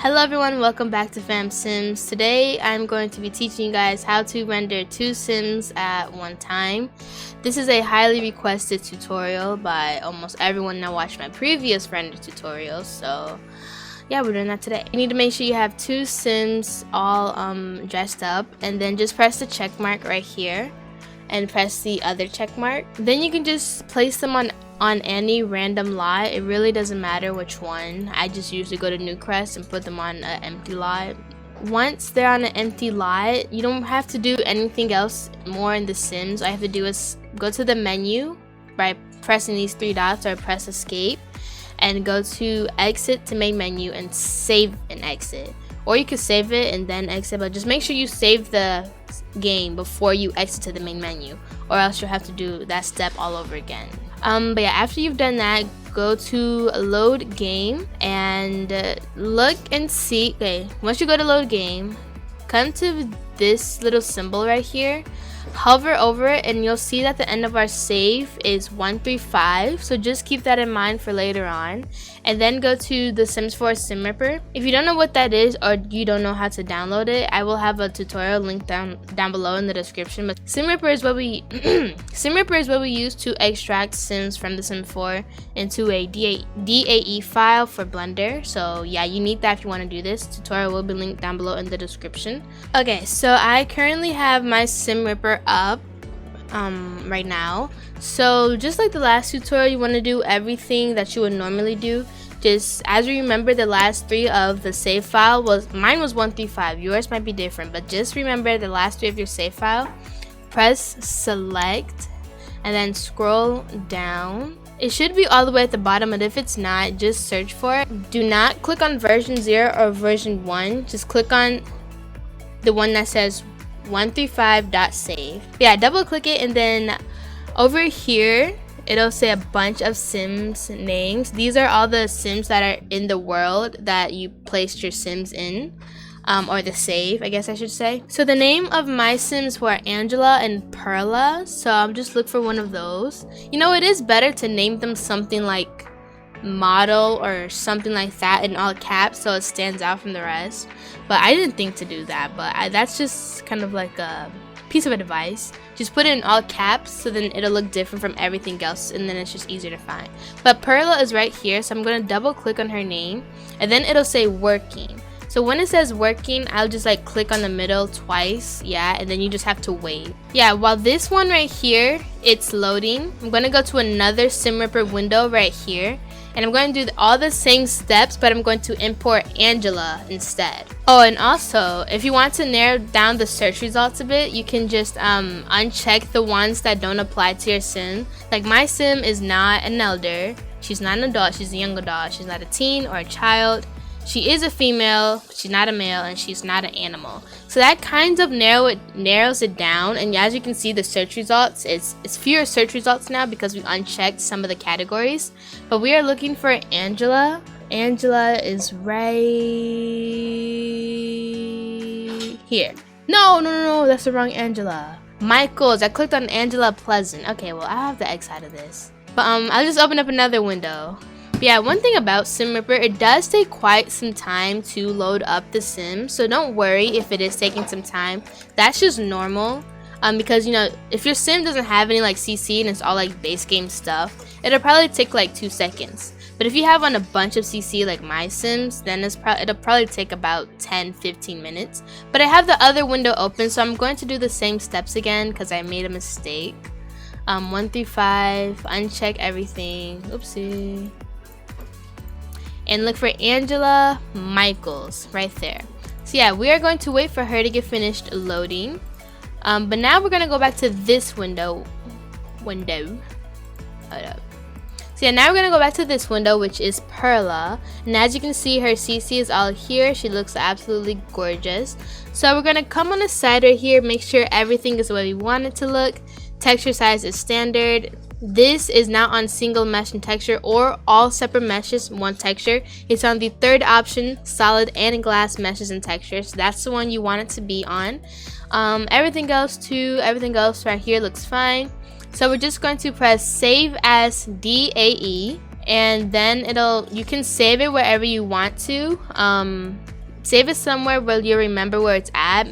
Hello everyone, welcome back to Sims. Today I'm going to be teaching you guys how to render 2 Sims at one time. This is a highly requested tutorial by almost everyone that watched my previous render tutorials, so yeah, we're doing that today. You need to make sure you have 2 Sims all dressed up, and then just press the check mark right here and press the other check mark. Then you can just place them on any random lot. It really doesn't matter which one. I just usually go to Newcrest and put them on an empty lot. Once they're on an empty lot, you don't have to do anything else more in The Sims. All you have to do is go to the menu by pressing these 3 dots or press escape and go to exit to main menu and save and exit. Or you could save it and then exit, but just make sure you save the game before you exit to the main menu, or else you'll have to do that step all over again. But yeah, after you've done that, go to load game and look and see. Okay, once you go to load game, come to this little symbol right here, hover over it, and you'll see that the end of our save is 135. So just keep that in mind for later on, and then go to the Sims 4 Sim Ripper. If you don't know what that is, or you don't know how to download it, I will have a tutorial linked down below in the description. But Sim Ripper is what we use to extract Sims from the Sim 4 into a DAE file for Blender. So yeah, you need that if you want to do this. Tutorial will be linked down below in the description. Okay, so I currently have my Sim Ripper up right now. So just like the last tutorial, you want to do everything that you would normally do. Just as you remember, the last 3 of the save file mine was 135. Yours might be different, but just remember the last 3 of your save file. Press select and then scroll down. It should be all the way at the bottom, but if it's not, just search for it. Do not click on version 0 or version 1. Just click on the one that says 135.save. Yeah, double click it, and then over here it'll say a bunch of Sims names. These are all the Sims that are in the world that you placed your Sims in, or the save, I guess I should say. So the name of my Sims were Angela and Perla, so I'll just look for one of those. You know, it is better to name them something like model or something like that in all caps so it stands out from the rest, but I didn't think to do that. But that's just kind of like a piece of advice. Just put it in all caps so then it'll look different from everything else, and then it's just easier to find. But Perla is right here, so I'm going to double click on her name, and then it'll say working. So when it says working, I'll just like click on the middle twice, yeah, and then you just have to wait. Yeah, while this one right here, it's loading, I'm going to go to another Sim Ripper window right here, and I'm going to do all the same steps, but I'm going to import Angela instead. Oh, and also, if you want to narrow down the search results a bit, you can just uncheck the ones that don't apply to your Sim. Like my Sim is not an elder, she's not an adult, she's a young adult, she's not a teen or a child. She is a female, she's not a male, and she's not an animal. So that kind of narrows it down, and as you can see, the search results, it's fewer search results now because we unchecked some of the categories. But we are looking for Angela. Angela is right here. No, that's the wrong Angela. Michaels, I clicked on Angela Pleasant. Okay, well, I have the X out of this. But I'll just open up another window. But yeah, one thing about Sim Ripper, it does take quite some time to load up the Sim, so don't worry if it is taking some time. That's just normal, because you know, if your Sim doesn't have any like CC and it's all like base game stuff, it'll probably take like 2 seconds. But if you have on a bunch of CC like my Sims, then it'll probably take about 10-15 minutes. But I have the other window open, so I'm going to do the same steps again because I made a mistake. 1 through 5, uncheck everything. Oopsie. And look for Angela Michaels right there. So yeah, we are going to wait for her to get finished loading. But now we're going to go back to this window. Hold up. So yeah, now we're going to go back to this window, which is Perla. And as you can see, her CC is all here. She looks absolutely gorgeous. So we're going to come on the side right here, make sure everything is the way we want it to look. Texture size is standard. This is not on single mesh and texture or all separate meshes, one texture. It's on the 3rd option, solid and glass meshes and textures. So that's the one you want it to be on. Everything else right here looks fine. So we're just going to press save as DAE, and then you can save it wherever you want to. Save it somewhere where you remember where it's at.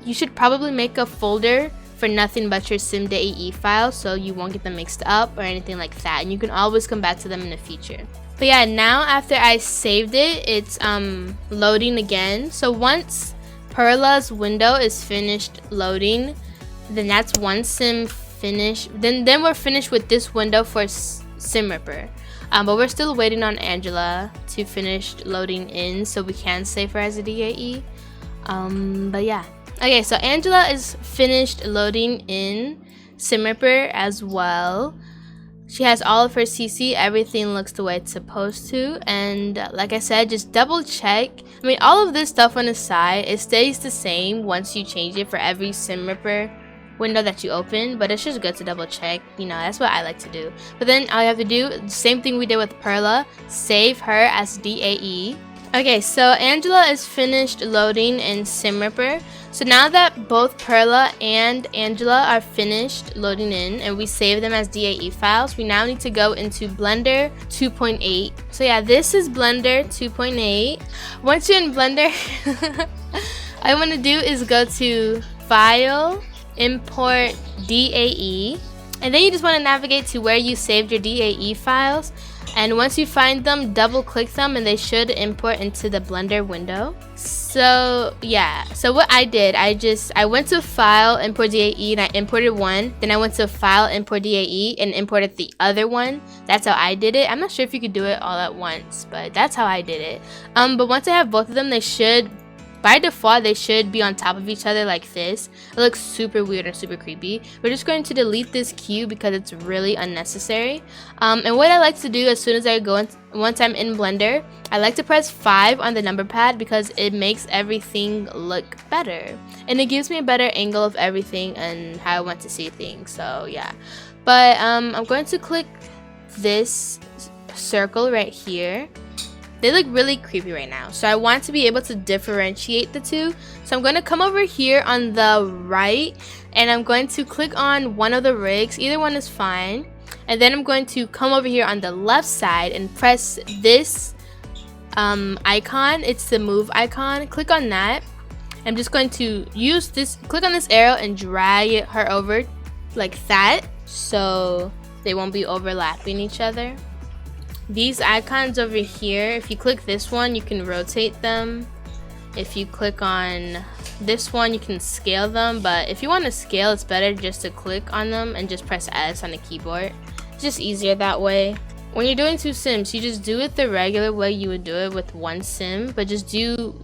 You should probably make a folder for nothing but your sim.ae files so you won't get them mixed up or anything like that, and you can always come back to them in the future. But yeah, now after I saved it, it's loading again. So once Perla's window is finished loading, then that's one sim finished. Then we're finished with this window for SimRipper. But we're still waiting on Angela to finish loading in so we can save her as a DAE. But yeah. Okay, so Angela is finished loading in SimRipper as well. She has all of her CC, everything looks the way it's supposed to, and like I said, just double check. I mean, all of this stuff on the side, it stays the same once you change it for every SimRipper window that you open, but it's just good to double check, you know, that's what I like to do. But then all you have to do, the same thing we did with Perla, save her as DAE. Okay, so Angela is finished loading in SimRipper. So now that both Perla and Angela are finished loading in and we save them as DAE files, we now need to go into Blender 2.8. So yeah, this is Blender 2.8. Once you're in Blender, all you want to do is go to File, Import DAE, and then you just want to navigate to where you saved your DAE files. And once you find them, double click them and they should import into the Blender window. So yeah, so what I did, I went to File, Import DAE, and I imported one. Then I went to File, Import DAE, and imported the other one. That's how I did it. I'm not sure if you could do it all at once, but that's how I did it. But once I have both of them, they should, by default, they should be on top of each other like this. It looks super weird and super creepy. We're just going to delete this cube because it's really unnecessary. And what I like to do as soon as I go in, once I'm in Blender, I like to press 5 on the number pad because it makes everything look better. And it gives me a better angle of everything and how I want to see things. So yeah. But I'm going to click this circle right here. They look really creepy right now, so I want to be able to differentiate the two. So I'm going to come over here on the right and I'm going to click on one of the rigs, either one is fine, and then I'm going to come over here on the left side and press this icon. It's the move icon. Click on that. I'm just going to use this, click on this arrow and drag her over like that so they won't be overlapping each other. These icons over here, if you click this one, you can rotate them. If you click on this one, you can scale them. But if you want to scale, it's better just to click on them and just press S on the keyboard. It's just easier that way. When you're doing two sims, you just do it the regular way you would do it with one sim, but just do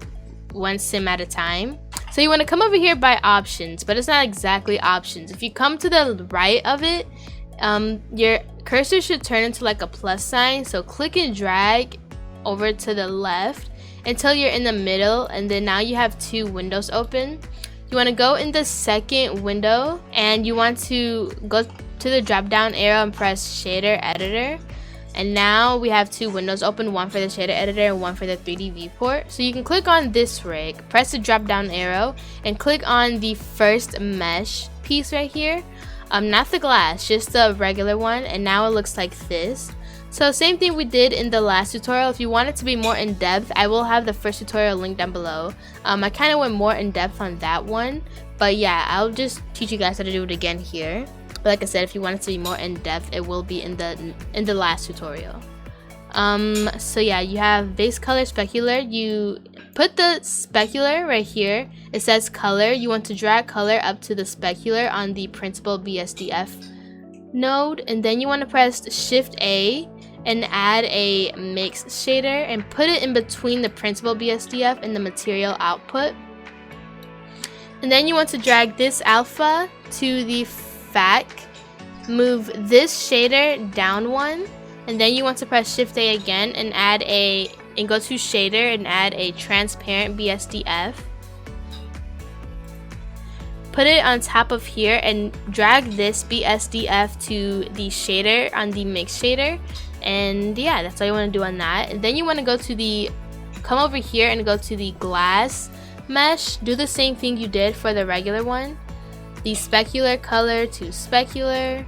one sim at a time. So you want to come over here by options, but it's not exactly options. If you come to the right of it, your cursor should turn into like a plus sign, so click and drag over to the left until you're in the middle, and then now you have two windows open. You want to go in the second window and you want to go to the drop down arrow and press shader editor, and now we have two windows open, one for the shader editor and one for the 3D viewport. So you can click on this rig, press the drop down arrow and click on the first mesh piece right here. Not the glass, just the regular one, and now it looks like this. So same thing we did in the last tutorial. If you want it to be more in depth, I will have the first tutorial linked down below. I kind of went more in depth on that one, but yeah, I'll just teach you guys how to do it again here. But like I said, if you want it to be more in depth, it will be in the last tutorial. So yeah, you have base color, specular. You put the specular right here. It says color. You want to drag color up to the specular on the principal BSDF node, and then you want to press Shift A and add a mix shader and put it in between the principal BSDF and the material output. And then you want to drag this alpha to the FAC, move this shader down one, and then you want to press Shift A again and go to shader and add a transparent BSDF. Put it on top of here and drag this BSDF to the shader on the mix shader, and yeah, that's all you want to do on that. And then you want to come over here and go to the glass mesh. Do the same thing you did for the regular one. The specular color to specular.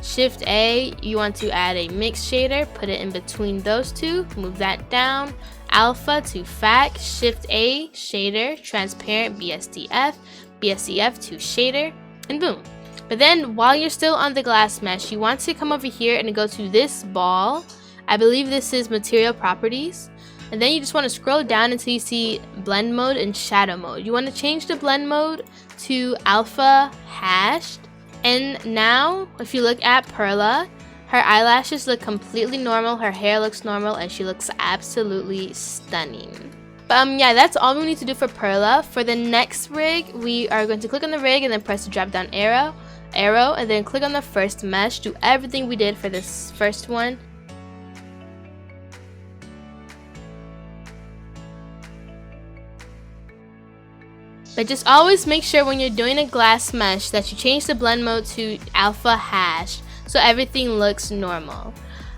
Shift A, you want to add a mix shader, put it in between those two, move that down, alpha to FAC, Shift A, shader, transparent, BSDF, BSDF to shader, and boom. But then while you're still on the glass mesh, you want to come over here and go to this ball. I believe this is material properties. And then you just want to scroll down until you see blend mode and shadow mode. You want to change the blend mode to alpha hashed. And now if you look at Perla, her eyelashes look completely normal, her hair looks normal, and she looks absolutely stunning. But yeah, that's all we need to do for Perla. For the next rig, we are going to click on the rig and then press the drop down arrow, and then click on the first mesh. Do everything we did for this first one. But just always make sure when you're doing a glass mesh that you change the blend mode to alpha hash so everything looks normal.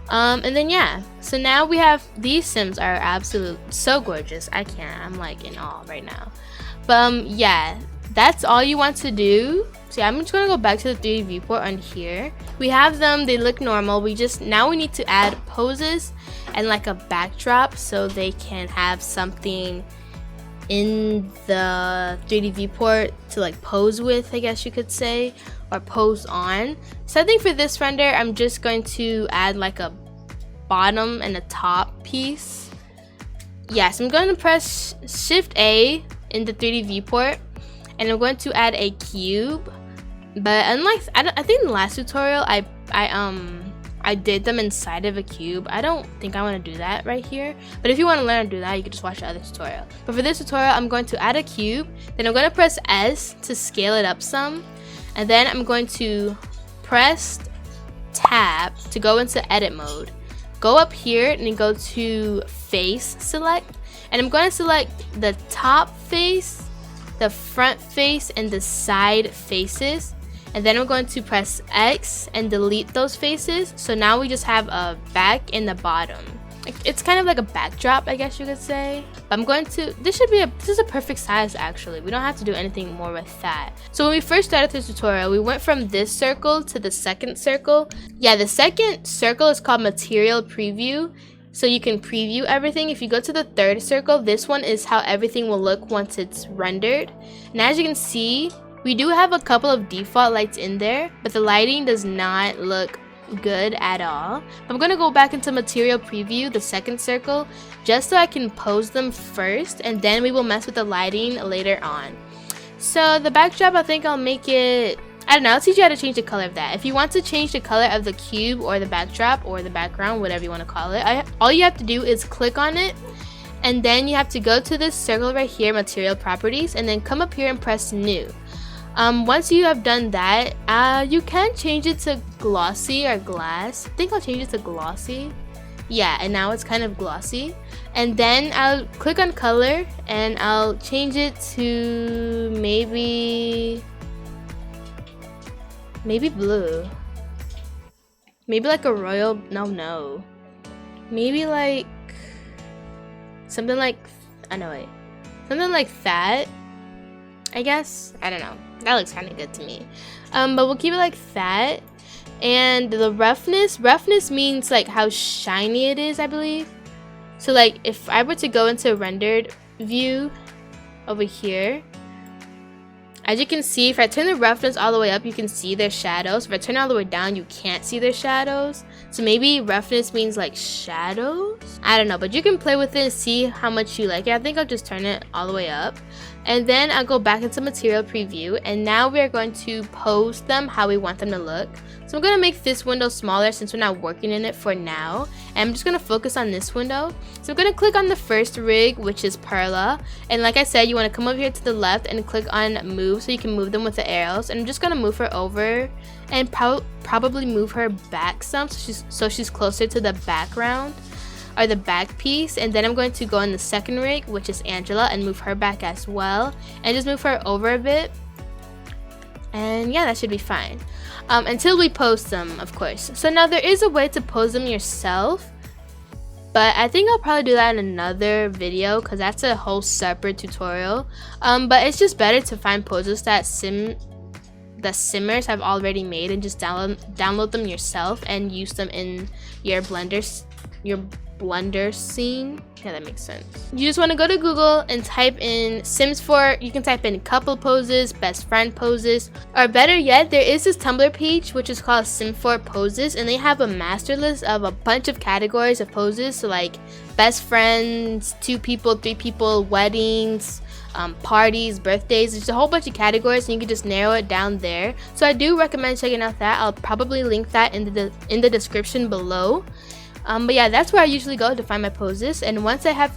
And then yeah, so now we have these Sims are absolute so gorgeous. I'm like in awe right now. But yeah, that's all you want to do. So yeah, I'm just gonna go back to the 3D viewport on here. We have them, they look normal. Now we need to add poses and like a backdrop so they can have something in the 3D viewport to like pose with, I guess you could say, or pose on. So I think for this render, I'm just going to add like a bottom and a top piece. Yes, I'm going to press Shift A in the 3D viewport, and I'm going to add a cube. But unlike I think in the last tutorial, I did them inside of a cube. I don't think I want to do that right here. But if you want to learn how to do that, you can just watch the other tutorial. But for this tutorial, I'm going to add a cube. Then I'm going to press S to scale it up some. And then I'm going to press Tab to go into edit mode. Go up here and then go to face select. And I'm going to select the top face, the front face, and the side faces. And then I'm going to press X and delete those faces. So now we just have a back and the bottom. It's kind of like a backdrop, I guess you could say. But I'm going to, this is a perfect size actually. We don't have to do anything more with that. So when we first started this tutorial, we went from this circle to the second circle. Yeah, the second circle is called material preview. So you can preview everything. If you go to the third circle, this one is how everything will look once it's rendered. And as you can see, we do have a couple of default lights in there, but the lighting does not look good at all. I'm gonna go back into material preview, the second circle, just so I can pose them first, and then we will mess with the lighting later on. So the backdrop, I think I'll make it, I don't know, I'll teach you how to change the color of that. If you want to change the color of the cube or the backdrop or the background, whatever you want to call it, all you have to do is click on it, and then you have to go to this circle right here, material properties, and then come up here and press new. Once you have done that, you can change it to glossy or glass. I think I'll change it to glossy. Yeah, and now it's kind of glossy. And then I'll click on color and I'll change it to maybe blue. Maybe like a royal, no. Maybe like something like, something like that, I guess. I don't know. That looks kind of good to me. But we'll keep it like that. And the roughness means like how shiny it is, I believe. So like if I were to go into rendered view over here, as you can see, if I turn the roughness all the way up, you can see their shadows. If I turn it all the way down, you can't see their shadows. So maybe roughness means like shadows? I don't know, but you can play with it and see how much you like it. I think I'll just turn it all the way up. And then I'll go back into material preview, and now we are going to pose them how we want them to look. So I'm going to make this window smaller since we're not working in it for now. And I'm just going to focus on this window. So I'm going to click on the first rig, which is Perla. And like I said, you want to come over here to the left and click on move so you can move them with the arrows. And I'm just going to move her over and probably move her back some so she's closer to the background or the back piece. And then I'm going to go in the second rig, which is Angela, and move her back as well, and just move her over a bit. And yeah, that should be fine until we post them, of course. So now there is a way to pose them yourself, but I think I'll probably do that in another video because that's a whole separate tutorial. But it's just better to find poses that the simmers have already made and just download them yourself and use them in your Blender scene. Yeah, that makes sense. You just want to go to Google and type in Sims 4. You can type in couple poses, best friend poses, or better yet, there is this Tumblr page which is called Sim 4 poses, and they have a master list of a bunch of categories of poses. So like best friends, 2 people, 3 people, weddings, parties, birthdays. There's a whole bunch of categories, and you can just narrow it down there. So I do recommend checking out that. I'll probably link that in the description below. But yeah, that's where I usually go to find my poses, and once I have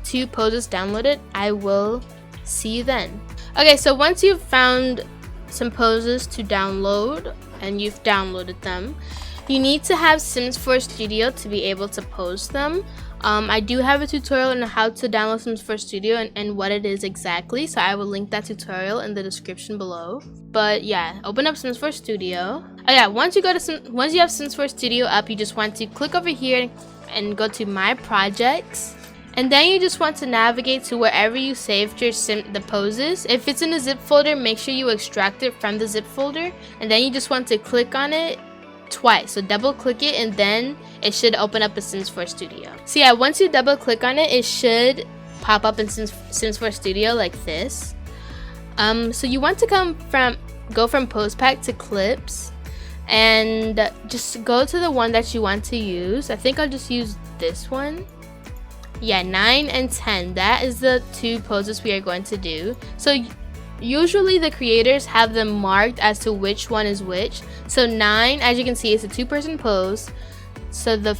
2 poses downloaded, I will see you then. Okay, so once you've found some poses to download and you've downloaded them, you need to have Sims 4 Studio to be able to pose them. I do have a tutorial on how to download Sims 4 Studio and what it is exactly, so I will link that tutorial in the description below. But yeah, open up Sims 4 Studio. Oh yeah, once you have Sims 4 Studio up, you just want to click over here and go to My Projects. And then you just want to navigate to wherever you saved the poses. If it's in a zip folder, make sure you extract it from the zip folder. And then you just want to click on it twice. So double click it, and then it should open up a Sims 4 Studio. So yeah, once you double click on it, it should pop up in Sims 4 Studio like this. So you want to go from pose pack to clips, and just go to the one that you want to use. I think I'll just use this one. Yeah, 9 and 10, that is the 2 poses we are going to do. So usually the creators have them marked as to which one is which. So 9, as you can see, is a 2-person pose. So the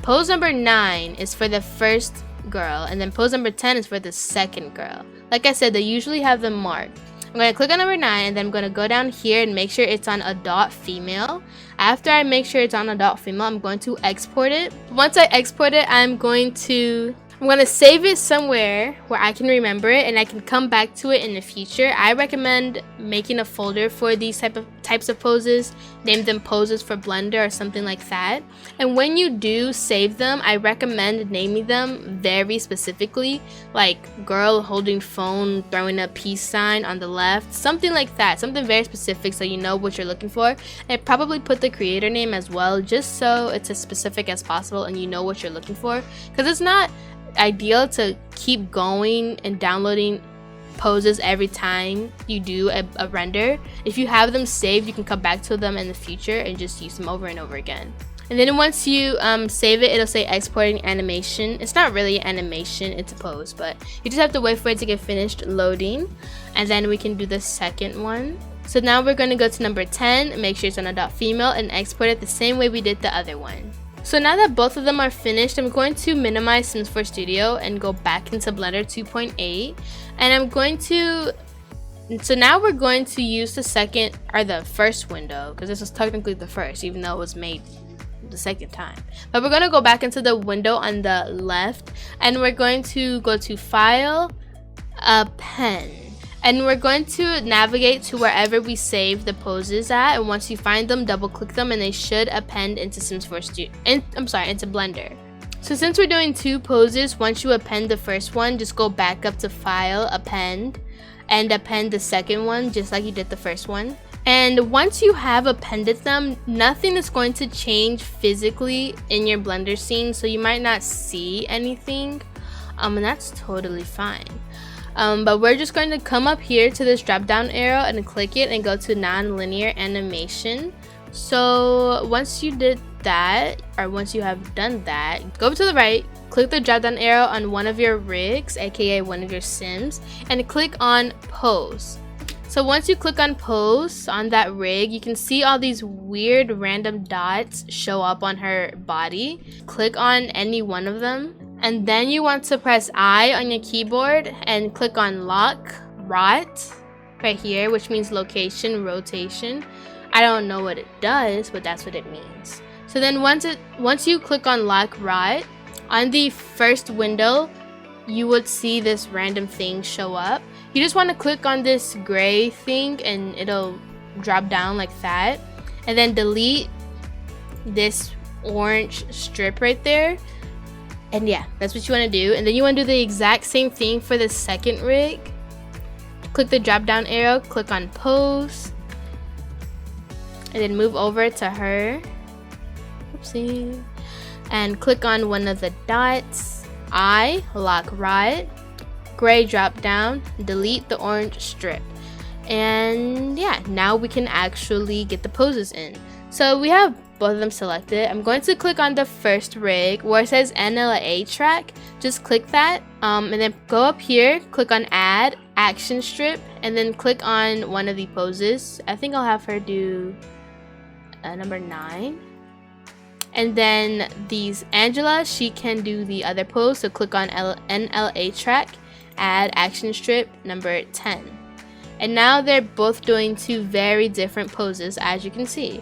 pose number 9 is for the first girl, and then pose number 10 is for the second girl. Like I said, they usually have them marked. I'm going to click on number 9, and then I'm going to go down here and make sure it's on adult female. After I make sure it's on adult female, I'm going to export it. Once I export it, I'm going to save it somewhere where I can remember it and I can come back to it in the future. I recommend making a folder for these types of poses, name them poses for Blender or something like that. And when you do save them, I recommend naming them very specifically, like girl holding phone, throwing a peace sign on the left, something like that, something very specific so you know what you're looking for. And probably put the creator name as well, just so it's as specific as possible and you know what you're looking for, because it's not ideal to keep going and downloading poses every time you do a render. If you have them saved, you can come back to them in the future and just use them over and over again. And then once you save it, it'll say exporting animation. It's not really animation, it's a pose, but you just have to wait for it to get finished loading, and then we can do the second one. So now we're going to go to number 10, make sure it's on adult female, and export it the same way we did the other one. So now that both of them are finished, I'm going to minimize Sims 4 Studio and go back into Blender 2.8, and I'm going to, so now we're going to use the first window, because this was technically the first, even though it was made the second time. But we're going to go back into the window on the left, and we're going to go to File, Append. And we're going to navigate to wherever we save the poses at, and once you find them, double click them and they should append into Sims 4 Studio, into Blender. So since we're doing 2 poses, once you append the first one, just go back up to File, Append, and append the second one just like you did the first one. And once you have appended them, nothing is going to change physically in your Blender scene, so you might not see anything, and that's totally fine. But we're just going to come up here to this drop down arrow and click it and go to non-linear animation. So once you did that, or once you have done that, go to the right, click the drop down arrow on one of your rigs, aka one of your Sims, and click on pose. So once you click on pose on that rig, you can see all these weird random dots show up on her body. Click on any one of them, and then you want to press I on your keyboard and click on lock rot right here, which means location rotation. I don't know what it does, but that's what it means. So then once you click on lock rot, on the first window you would see this random thing show up. You just want to click on this gray thing and it'll drop down like that, and then delete this orange strip right there. And yeah, that's what you want to do. And then you want to do the exact same thing for the second rig. Click the drop down arrow, click on pose, and then move over to her. Oopsie. and click on one of the dots. Lock right, gray drop down, delete the orange strip. And yeah, now we can actually get the poses in. So we have both of them selected. I'm going to click on the first rig where it says NLA track. Just click that and then go up here, click on add action strip, and then click on one of the poses. I think I'll have her do number 9. And then these Angela, she can do the other pose, so click on NLA track, add action strip number 10. And now they're both doing 2 very different poses, as you can see.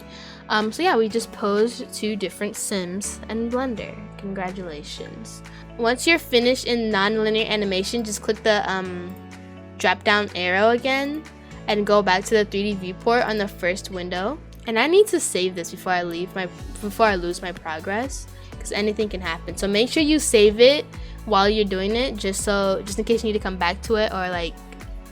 So yeah, we just posed 2 different Sims in Blender. Congratulations. Once you're finished in non-linear animation, just click the drop down arrow again and go back to the 3D viewport on the first window. And I need to save this before I lose my progress, because anything can happen. So make sure you save it while you're doing it, just in case you need to come back to it, or like,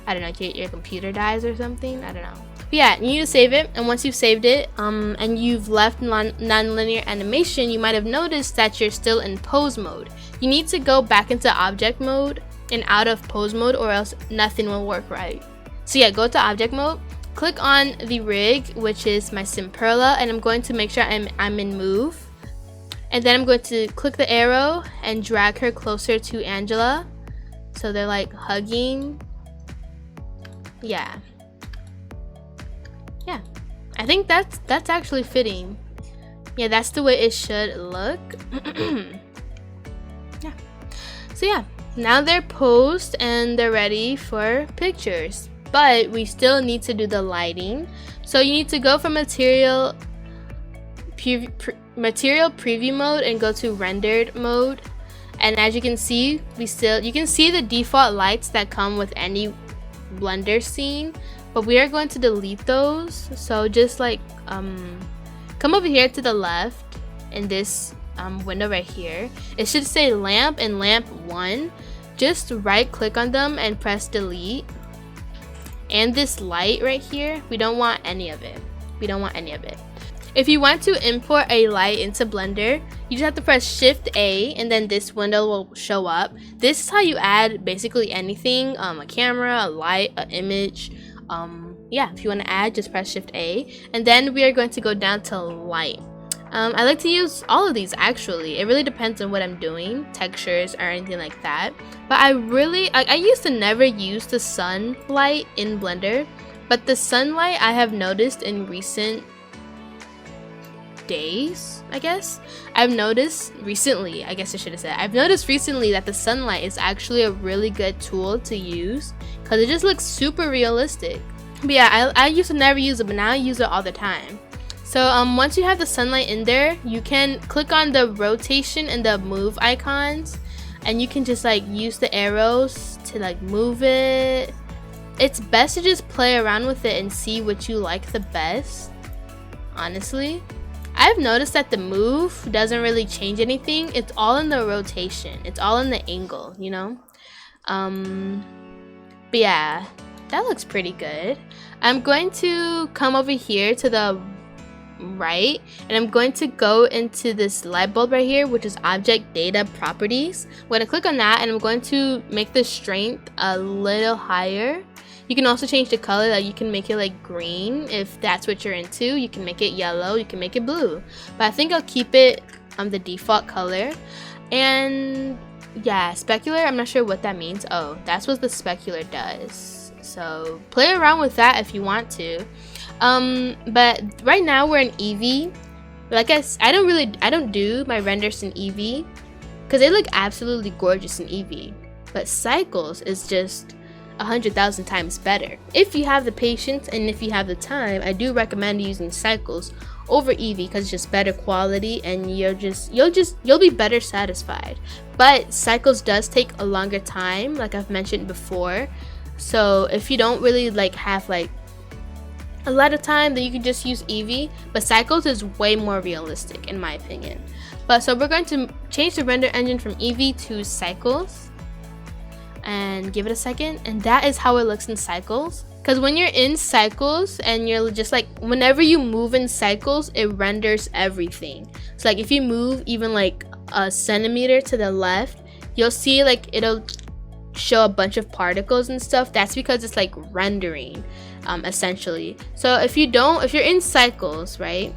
I don't know, your computer dies or something. I don't know. But yeah, you need to save it, and once you've saved it and you've left non-linear animation, you might have noticed that you're still in pose mode. You need to go back into object mode and out of pose mode, or else nothing will work right. So yeah, go to object mode, click on the rig, which is my Sim Perla, and I'm going to make sure I'm in move. And then I'm going to click the arrow and drag her closer to Angela, so they're like hugging. Yeah, I think that's actually fitting. Yeah, that's the way it should look. Yeah, so yeah, now they're posed and they're ready for pictures, but we still need to do the lighting. So you need to go from material preview mode and go to rendered mode. And as you can see, you can see the default lights that come with any Blender scene, but we are going to delete those. So just like come over here to the left in this window right here. It should say lamp and lamp 1. Just right click on them and press delete. And this light right here, we don't want any of it. If you want to import a light into Blender, you just have to press Shift A, and then this window will show up. This is how you add basically anything, a camera, a light, an image. Yeah, if you want to add, just press Shift A, and then we are going to go down to light. I like to use all of these actually. It really depends on what I'm doing, textures or anything like that. But I used to never use the sunlight in Blender, but the sunlight I have noticed in recent days, I guess. I've noticed recently that the sunlight is actually a really good tool to use because it just looks super realistic. But yeah, I used to never use it, but now I use it all the time. So once you have the sunlight in there, you can click on the rotation and the move icons, and you can just like use the arrows to like move it. It's best to just play around with it and see what you like the best, honestly. I've noticed that the move doesn't really change anything. It's all in the rotation. It's all in the angle, you know? But yeah, that looks pretty good. I'm going to come over here to the right, and I'm going to go into this light bulb right here, which is object data properties. I'm going to click on that, and I'm going to make the strength a little higher. You can also change the color. That you can make it like green if that's what you're into. You can make it yellow, you can make it blue, but I think I'll keep it the default color. And yeah, specular, I'm not sure what that means. Oh, that's what the specular does, so play around with that if you want to. But right now we're in Eevee. Like I don't do my renders in Eevee because they look absolutely gorgeous in Eevee, but Cycles is just 100,000 times better. If you have the patience and if you have the time, I do recommend using Cycles over Eevee because it's just better quality and you'll be better satisfied. But Cycles does take a longer time, like I've mentioned before. So if you don't really like have like a lot of time, then you can just use Eevee. But Cycles is way more realistic in my opinion. But so we're going to change the render engine from Eevee to Cycles and give it a second, and that is how it looks in Cycles. Because when you're in cycles and you're just like, whenever you move in cycles, it renders everything. So like if you move even like a centimeter to the left, you'll see like it'll show a bunch of particles and stuff. That's because it's like rendering, essentially. So if you're in cycles, right,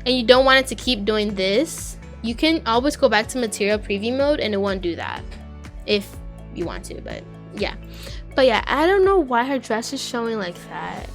and you don't want it to keep doing this, you can always go back to material preview mode and it won't do that if you want to. But yeah, I don't know why her dress is showing like that.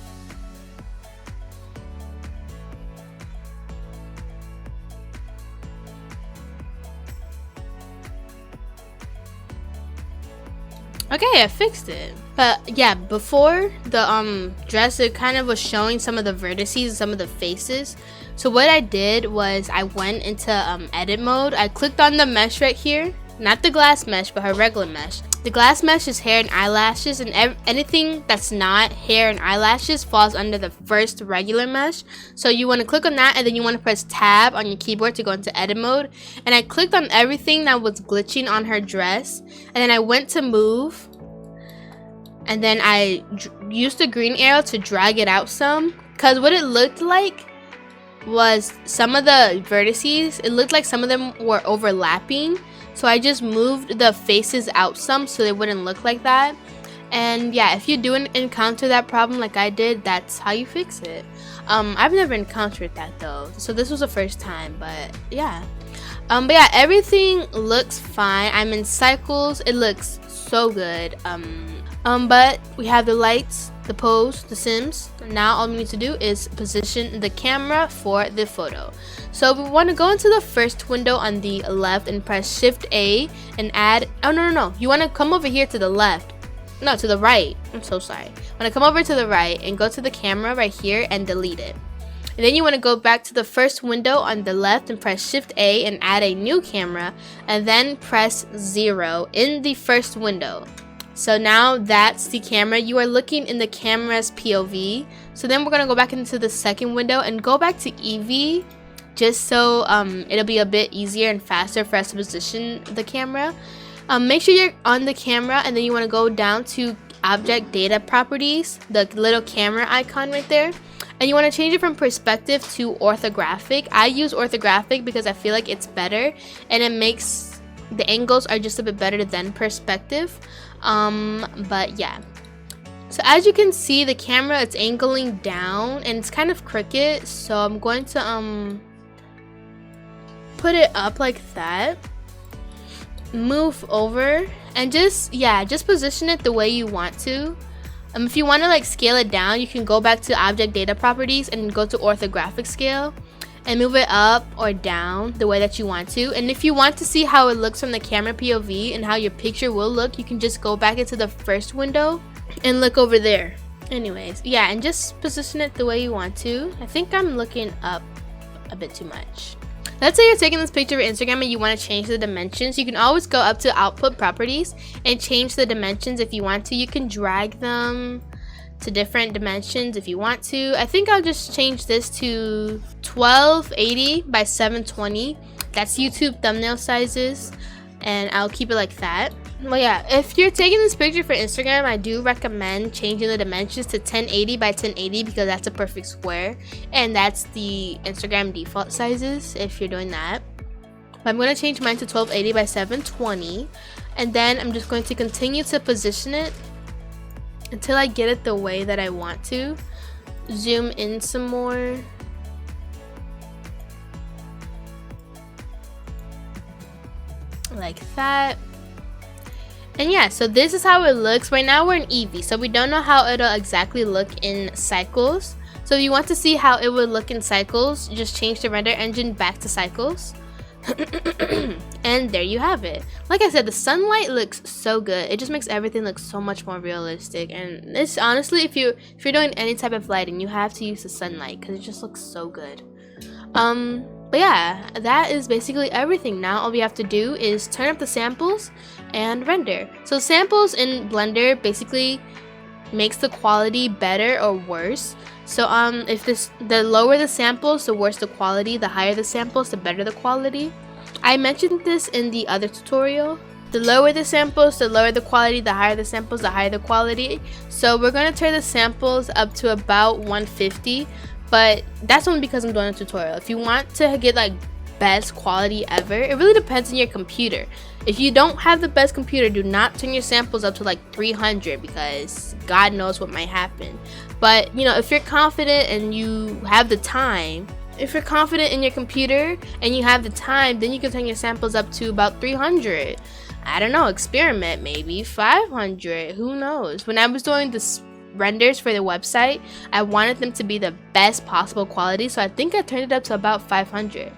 Okay, I fixed it. But yeah, before the dress, it kind of was showing some of the vertices, some of the faces. So what I did was I went into edit mode. I clicked on the mesh right here, not the glass mesh, but her regular mesh. The glass mesh is hair and eyelashes, and anything that's not hair and eyelashes falls under the first regular mesh. So you want to click on that, and then you want to press tab on your keyboard to go into edit mode. And I clicked on everything that was glitching on her dress, and then I went to move, and then I used the green arrow to drag it out some, because what it looked like was some of the vertices, it looked like some of them were overlapping. So I just moved the faces out some so they wouldn't look like that. And yeah, if you do encounter that problem like I did, that's how you fix it. I've never encountered that though, so this was the first time. But yeah, everything looks fine. I'm in cycles, it looks so good. But we have the lights, the pose, the Sims. Now all we need to do is position the camera for the photo. So we want to go into the first window on the left and press Shift A and add, oh no, you want to come over here to the left, no, to the right, I'm so sorry. Want to come over to the right and go to the camera right here and delete it. And then you want to go back to the first window on the left and press Shift A and add a new camera, and then press 0 in the first window. So now that's the camera. You are looking in the camera's POV. So then we're going to go back into the second window and go back to EV, just so it'll be a bit easier and faster for us to position the camera. Make sure you're on the camera, and then you want to go down to object data properties, the little camera icon right there, and you want to change it from perspective to orthographic. I use orthographic because I feel like it's better, and it makes the angles are just a bit better than perspective. But yeah, so as you can see, the camera, it's angling down and it's kind of crooked, so I'm going to put it up like that, move over, and just position it the way you want to. If you want to like scale it down, you can go back to object data properties and go to orthographic scale and move it up or down the way that you want to. And if you want to see how it looks from the camera POV and how your picture will look, you can just go back into the first window and look over there. Anyways, yeah, and just position it the way you want to. I think I'm looking up a bit too much. Let's say you're taking this picture of Instagram and you want to change the dimensions. You can always go up to output properties and change the dimensions if you want to. You can drag them to different dimensions if you want to. I think I'll just change this to 1280 by 720. That's YouTube thumbnail sizes, and I'll keep it like that. Well, yeah, if you're taking this picture for Instagram, I do recommend changing the dimensions to 1080 by 1080 because that's a perfect square, and that's the Instagram default sizes if you're doing that. But I'm going to change mine to 1280 by 720, and then I'm just going to continue to position it until I get it the way that I want to. Zoom in some more. Like that. And yeah, so this is how it looks. Right now we're in Eevee, so we don't know how it'll exactly look in cycles. So if you want to see how it would look in cycles, just change the render engine back to cycles. And there you have it. Like I said, the sunlight looks so good. It just makes everything look so much more realistic. And it's honestly, if you're doing any type of lighting, you have to use the sunlight because it just looks so good. But yeah, that is basically everything. Now all we have to do is turn up the samples and render. So samples in Blender basically makes the quality better or worse. So if the lower the samples, the worse the quality. The higher the samples, the better the quality. I mentioned this in the other tutorial, The lower the samples, the lower the quality. The higher the samples, the higher the quality. So we're going to turn the samples up to about 150, but that's only because I'm doing a tutorial. If you want to get like best quality ever, it really depends on your computer. If you don't have the best computer, do not turn your samples up to like 300, because God knows what might happen. But you know, if you're confident and you have the time, if you're confident in your computer and you have the time, then you can turn your samples up to about 300. I don't know, experiment, maybe 500, who knows. When I was doing the renders for the website, I wanted them to be the best possible quality, so I think I turned it up to about 500.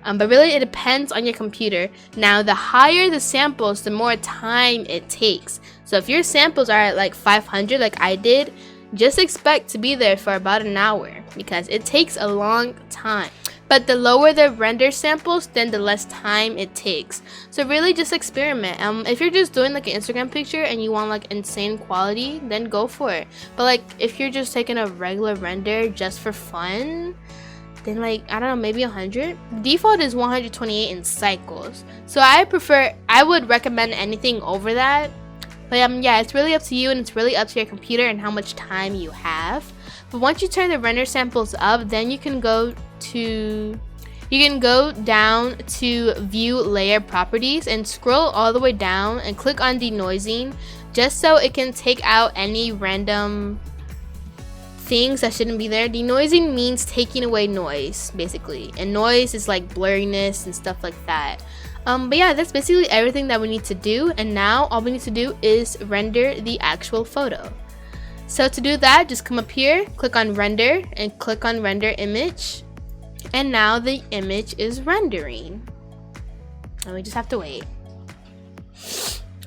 But really it depends on your computer. Now the higher the samples, the more time it takes. So if your samples are at like 500 like I did, just expect to be there for about an hour, because it takes a long time. But the lower the render samples, then the less time it takes. So really just experiment. If you're just doing like an Instagram picture and you want like insane quality, then go for it. But like if you're just taking a regular render just for fun, then like, I don't know, maybe 100. Default is 128 in cycles. So I would recommend anything over that. But yeah, it's really up to you, and it's really up to your computer and how much time you have. But once you turn the render samples up, then you can go down to view layer properties and scroll all the way down and click on denoising, just so it can take out any random things that shouldn't be there. Denoising means taking away noise, basically, and noise is like blurriness and stuff like that. But yeah, that's basically everything that we need to do, and now all we need to do is render the actual photo. So to do that, just come up here, click on render, and click on render image, and now the image is rendering, and we just have to wait.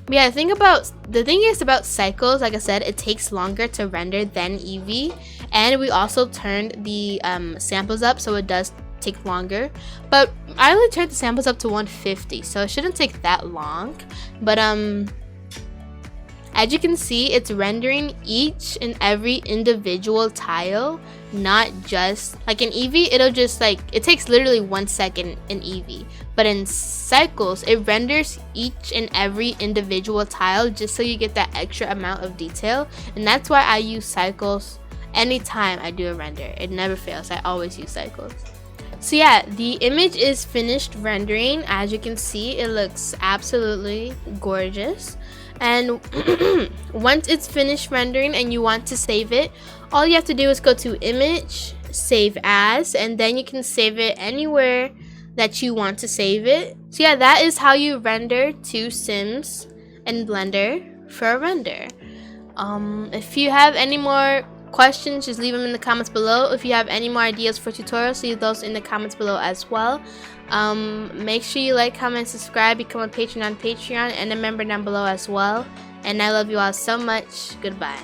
But yeah, the thing is about cycles, like I said, it takes longer to render than Eevee, and we also turned the samples up, so it does take longer. But I only turned the samples up to 150, so it shouldn't take that long. But as you can see, it's rendering each and every individual tile, not just like in Eevee. It'll just like, it takes literally 1 second in Eevee, but in cycles it renders each and every individual tile, just so you get that extra amount of detail. And that's why I use cycles anytime I do a render. It never fails. I always use cycles. So yeah, the image is finished rendering. As you can see, it looks absolutely gorgeous. And once it's finished rendering and you want to save it, all you have to do is go to image, save as, and then you can save it anywhere that you want to save it. So yeah, that is how you render 2 Sims in Blender for a render. If you have any more questions, just leave them in the comments below. If you have any more ideas for tutorials, leave those in the comments below as well. Make sure you like, comment, subscribe, become a patron on Patreon, and a member down below as well. And I love you all so much. Goodbye.